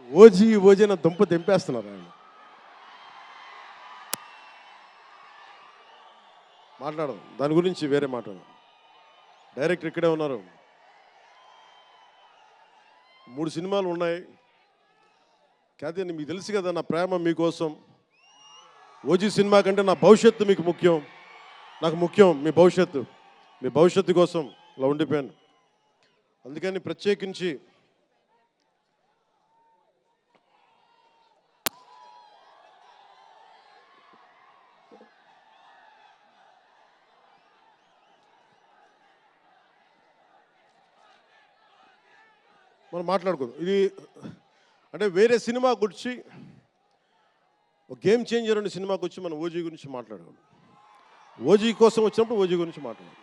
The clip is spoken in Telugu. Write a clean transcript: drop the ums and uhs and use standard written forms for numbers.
ఓజీ ఓజీ నా దుంప తెంపేస్తున్నారు ఆయన. మాట్లాడదాం దాని గురించి, వేరే మాట్లాడదాం. డైరెక్టర్ ఇక్కడే ఉన్నారు. 3 సినిమాలు ఉన్నాయి. కాదే మీకు తెలుసు కదా నా ప్రేమ మీకోసం. ఓజీ సినిమా కంటే నా భవిష్యత్తు మీకు ముఖ్యం, నాకు ముఖ్యం మీ భవిష్యత్తు. మీ భవిష్యత్తు కోసం ఇలా ఉండిపోయాను. అందుకని ప్రత్యేకించి మనం మాట్లాడుకోదు. ఇది అంటే వేరే సినిమా గురించి, ఒక గేమ్ చేంజర్ అనే సినిమాకి వచ్చి మనం ఓజీ గురించి మాట్లాడుకోవాలి. ఓజీ కోసం వచ్చినప్పుడు ఓజీ గురించి మాట్లాడాలి.